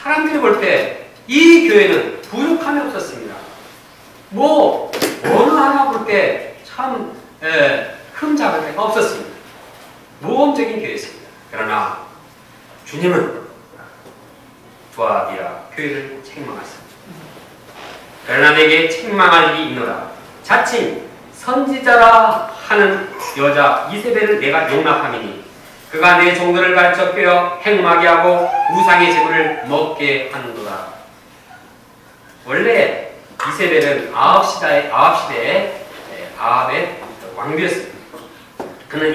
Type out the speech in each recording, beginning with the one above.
사람들이 볼 때 이 교회는 부족함이 없었습니다. 뭐 어느 하나 볼 때 참 흠잡을 데가 없었습니다. 모범적인 교회였습니다. 그러나 주님은 두아디라 교회를 책망하셨습니다. 그러나 내게 책망할 일이 있노라. 자칭 선지자라 하는 여자 이세벨을 내가 용납함이니 그가 내 종들을 가르쳐 꿰어 행음하게 하고 우상의 제물을 먹게 하는도다. 원래 이세벨은 아합 시대의 아합의 왕비였습니다. 그는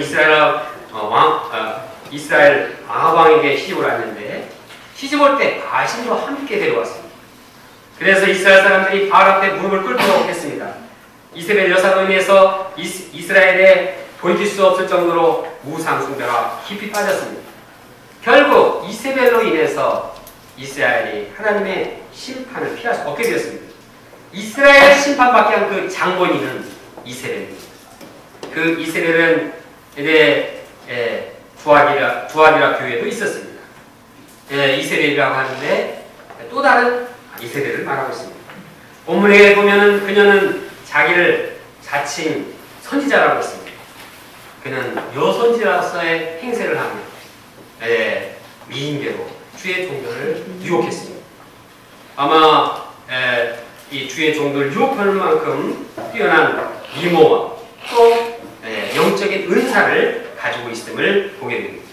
이스라엘 아합 왕에게 시집을 왔는데 시집 올 때 바신도 함께 데려왔습니다. 그래서 이스라엘 사람들이 바알 앞에 무릎을 꿇도록 했습니다. 이세벨 여사로 인해서 이스라엘에 보여줄 수 없을 정도로 우상 숭배가 깊이 빠졌습니다. 결국 이세벨로 인해서 이스라엘이 하나님의 심판을 피할 수 없게 되었습니다. 이스라엘 심판받게 한 그 장본인은 이세벨입니다. 그 이세벨은 이제 두아디라 교회도 있었습니다. 이세벨이라고 하는데 또 다른 이세벨을 말하고 있습니다. 본문에 보면은 그녀는 자기를 자칭 선지자라고 했습니다. 그는 여선지자로서의 행세를 하며 미인계로 주의 종들을 유혹했습니다. 아마 이 주의 종들을 유혹하는 만큼 뛰어난 미모와 또 영적인 은사를 가지고 있음을 보게 됩니다.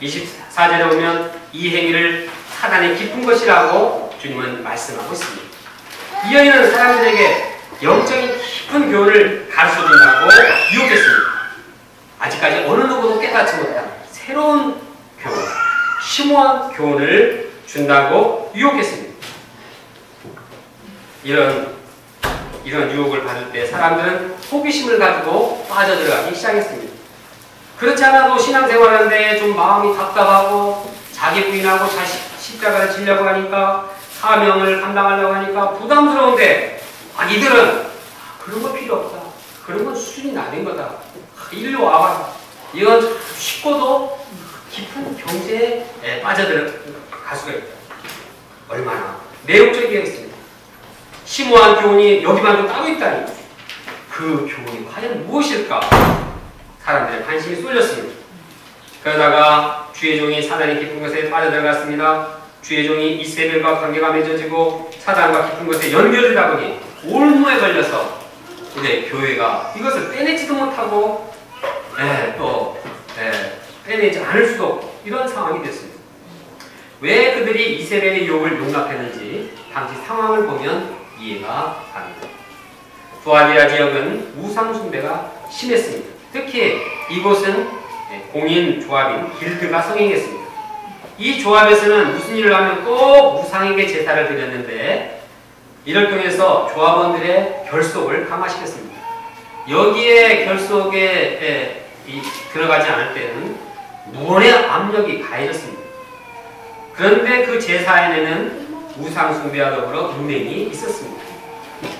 24절에 보면 이 행위를 사단의 깊은 것이라고 주님은 말씀하고 있습니다. 이 여인은 사람들에게 영적인 깊은 교훈을 가르쳐준다고 유혹했습니다. 아직까지 어느 누구도 깨닫지 못한 새로운 교훈, 심오한 교훈을 준다고 유혹했습니다. 이런 유혹을 받을 때 사람들은 호기심을 가지고 빠져들어가기 시작했습니다. 그렇지 않아도 신앙생활하는데 좀 마음이 답답하고 자기 부인하고 십자가를 지려고 하니까 사명을 감당하려고 하니까 부담스러운데 이들은 그런 거 필요 없다. 그런 건 수준이 낮은 거다. 일로 와봐. 이건 쉽고도 깊은 경제에 빠져들어갈 수가 있다. 얼마나 매혹적이겠습니다. 심오한 교훈이 여기만 좀 따로 있다니. 그 교훈이 과연 무엇일까? 사람들의 관심이 쏠렸습니다. 그러다가 주의 종이 사단의 깊은 것에 빠져들어갔습니다. 주의 종이 이세벨과 관계가 맺어지고 사단과 깊은 것에 연결되다 보니 올무에 걸려서 이제 교회가 이것을 빼내지도 못하고 빼내지 않을 수도 없고 이런 상황이 됐습니다. 왜 그들이 이세벨의 유혹을 용납했는지 당시 상황을 보면 이해가 갑니다. 두아디라 지역은 우상 숭배가 심했습니다. 특히 이곳은 공인 조합인 길드가 성행했습니다. 이 조합에서는 무슨 일을 하면 꼭 우상에게 제사를 드렸는데 이를 통해서 조합원들의 결속을 강화시켰습니다. 여기에 결속에 들어가지 않을 때는 무언의 압력이 가해졌습니다. 그런데 그 제사에는 우상 숭배와 더불어 분쟁이 있었습니다.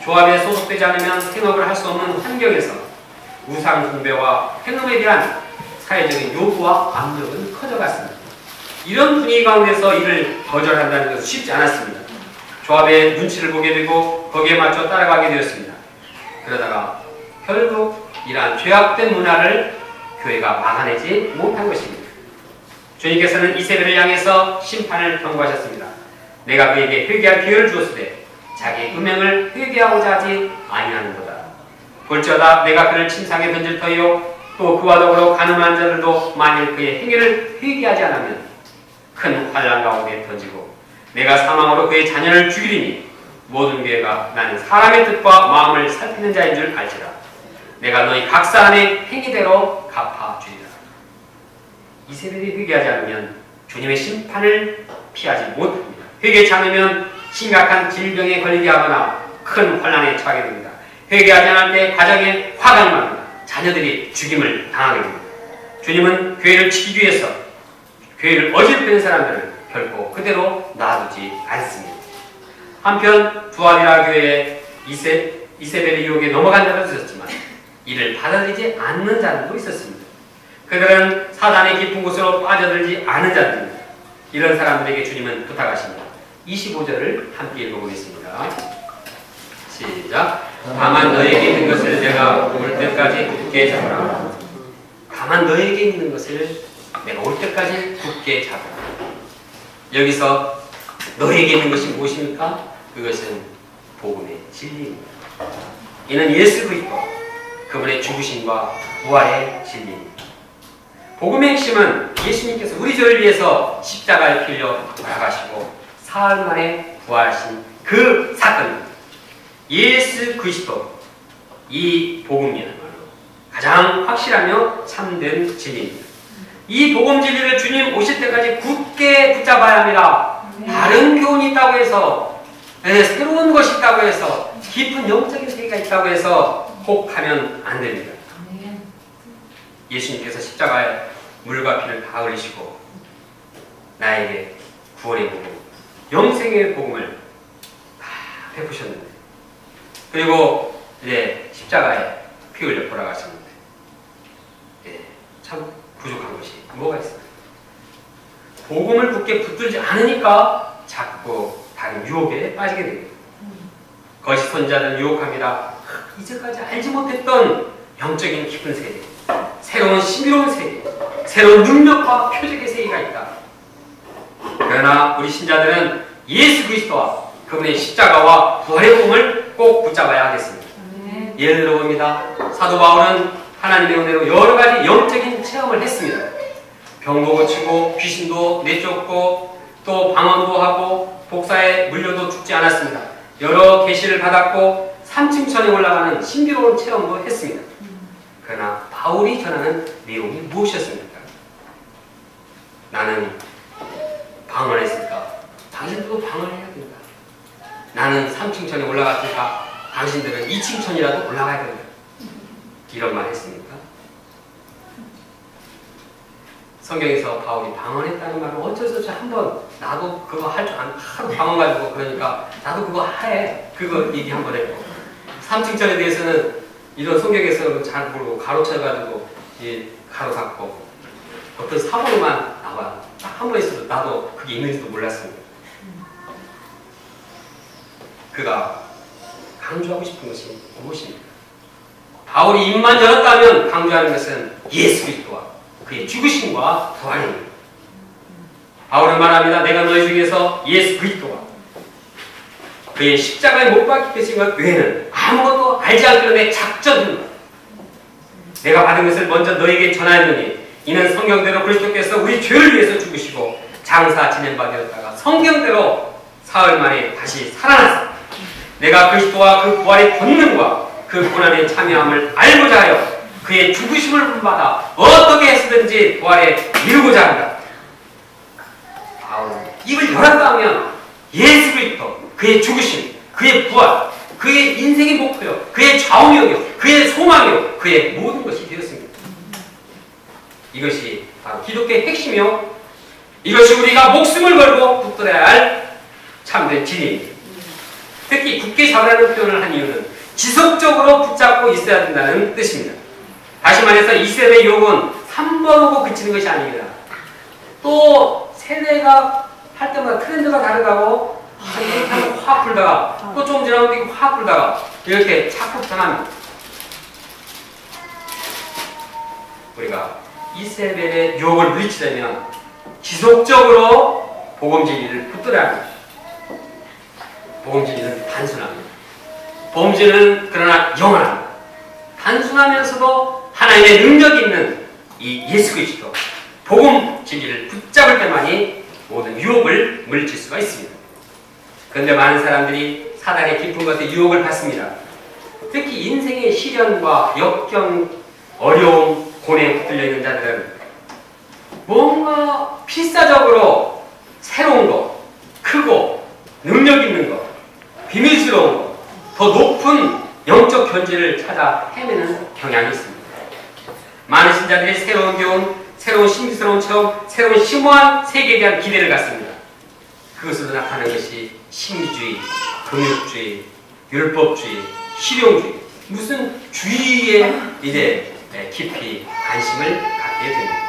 조합에 소속되지 않으면 생업을 할 수 없는 환경에서 우상 숭배와 행음에 대한 사회적인 요구와 압력은 커져갔습니다. 이런 분위기 가운데서 이를 거절한다는 것은 쉽지 않았습니다. 조합의 눈치를 보게 되고 거기에 맞춰 따라가게 되었습니다. 그러다가 결국 이러한 죄악된 문화를 교회가 막아내지 못한 것입니다. 주님께서는 이세벨을 향해서 심판을 경고하셨습니다. 내가 그에게 회개할 기회를 주었으되 자기 음행을 회개하고자 하지 아니하는도다. 볼지어다 내가 그를 침상에 던질 터이요 또 그와 더불어 가늠한 자들도 만일 그의 행위를 회개하지 않으면 큰 환난 가운데 던지고 내가 사망으로 그의 자녀를 죽이리니 모든 교회가 나는 사람의 뜻과 마음을 살피는 자인 줄 알지라. 내가 너희 각 사람의 행위대로 갚아주리라. 이세벨이 회개하지 않으면 주님의 심판을 피하지 못합니다. 회개치 않으면 심각한 질병에 걸리게 하거나 큰 환난에 처하게 됩니다. 회개하지 않을 때 가정에 화가 납니다. 자녀들이 죽임을 당하게 됩니다. 주님은 교회를 지키기 위해서 교회를 어질픈 사람들을 결코 그대로 놔두지 않습니다. 한편 두아디라 교회에 이세벨의 유혹에 넘어간 자도 있었지만 이를 받아들이지 않는 자들도 있었습니다. 그들은 사단의 깊은 곳으로 빠져들지 않은 자들입니다. 이런 사람들에게 주님은 부탁하십니다. 25절을 함께 읽어보겠습니다. 시작. 다만 너에게 있는 것을 내가 올 때까지 굳게 잡으라. 다만 너에게 있는 것을 내가 올 때까지 굳게 잡으라. 여기서 너에게 있는 것이 무엇입니까? 그것은 복음의 진리입니다. 이는 예수 그리스도 그분의 죽으심과 부활의 진리입니다. 복음의 핵심은 예수님께서 우리 죄를 위해서 십자가에 필려 돌아가시고 사흘 만에 부활하신 그 사건입니다. 예수 그리스도, 이 복음이야말로 가장 확실하며 참된 진리입니다. 이 복음 진리를 주님 오실 때까지 굳게 붙잡아야 합니다. 다른 교훈이 있다고 해서, 새로운 것이 있다고 해서, 깊은 영적인 세계가 있다고 해서 혹하면 안 됩니다. 예수님께서 십자가에 물과 피를 다 흘리시고 나에게 구원의 복음, 영생의 복음을 다 베푸셨는데, 그리고 이제 십자가에 피 흘려 돌아가셨는데, 참 부족한 것이 뭐가 있어요? 복음을 굳게 붙들지 않으니까 자꾸 다른 유혹에 빠지게 됩니다. 거짓 선자들은 유혹합니다. 이제까지 알지 못했던 영적인 깊은 세계, 새로운 신비로운 세계, 새로운 능력과 표적의 세계가 있다. 그러나 우리 신자들은 예수 그리스도와 그분의 십자가와 부활의 복음을 꼭 붙잡아야 하겠습니다. 예를 들어 봅니다. 사도 바울은 하나님의 은혜로 여러 가지 영적인 체험을 했습니다. 병도 고치고 귀신도 내쫓고 또 방언도 하고 복사에 물려도 죽지 않았습니다. 여러 계시를 받았고 3층천에 올라가는 신비로운 체험도 했습니다. 그러나 바울이 전하는 내용이 무엇이었습니까? 나는 방언했으니까 당신들도 방언해야 된다. 나는 3층천에 올라갔으니까 당신들은 2층천이라도 올라가야 된다. 이런 말 했습니까? 성경에서 바울이 방언했다는 말은 어쩔 수 없이 한번 나도 그거 할 줄 아는 하도 방언 가지고 그러니까 나도 그거 해. 그거 얘기 한번 했고 3층천에 대해서는 이런 성경에서 잘 모르고 가로쳐가지고 가로 닫고 어떤 사본만 나와 딱 한 번 있어도 나도 그게 있는지도 몰랐습니다. 그가 강조하고 싶은 것이 무엇입니까? 바울이 입만 열었다면 강조하는 것은 예수 그리스도와 그의 죽으심과 부활입니다. 바울은 말합니다. 내가 너희 중에서 예수 그리스도와 그의 십자가에 못 박히신 것 외에는 아무것도 알지 않기로 작정합니다. 내가 받은 것을 먼저 너에게 전하였느니 이는 성경대로 그리스도께서 우리 죄를 위해서 죽으시고 장사 지낸 바 되었다가 성경대로 사흘 만에 다시 살아났습니다. 내가 그리스도와 그 부활의 권능과 그 고난에 참여함을 알고자 하여 그의 죽으심을 본받아 어떻게 해서든지 부활에 이루고자 한다. 바울은 입을 열었다 하면 예수 그리스도, 그의 죽으심, 그의 부활, 그의 인생의 목표요, 그의 좌우명이요, 그의 소망이요, 그의 모든 것이 되었습니다. 이것이 바로 기독교의 핵심이요, 이것이 우리가 목숨을 걸고 붙들어야 할 참된 진리입니다. 특히 굳게 잡으라는 표현을 한 이유는 지속적으로 붙잡고 있어야 된다는 뜻입니다. 다시 말해서 이 세대의 유혹은 한 번 오고 그치는 것이 아닙니다. 또 세대가 할 때마다 트렌드가 다르다고 이렇게 하면 확 풀다가 또 좀 지나면 이렇게 확 풀다가 이렇게 자꾸 변합니다. 우리가 이세벨의 유혹을 물리치려면 지속적으로 복음 진리를 붙들어야 합니다. 복음 진리는 단순합니다. 복음 진리는 그러나 영원합니다. 단순하면서도 하나님의 능력이 있는 이 예수 그리스도 복음 진리를 붙잡을 때만이 모든 유혹을 물리칠 수가 있습니다. 그런데 많은 사람들이 사단의 깊은 것에 유혹을 받습니다. 특히 인생의 시련과 역경, 어려움, 고뇌에 붙들려 있는 자들은 뭔가 필사적으로 새로운 것, 크고 능력 있는 것, 비밀스러운 것, 더 높은 영적 견지를 찾아 헤매는 경향이 있습니다. 많은 신자들이 새로운 교훈, 새로운 신비스러운 체험, 새로운 심오한 세계에 대한 기대를 갖습니다. 그것으로 나타나는 것이 신비주의, 금욕주의, 율법주의, 실용주의, 무슨 주의에 이제 깊이 관심을 갖게 됩니다.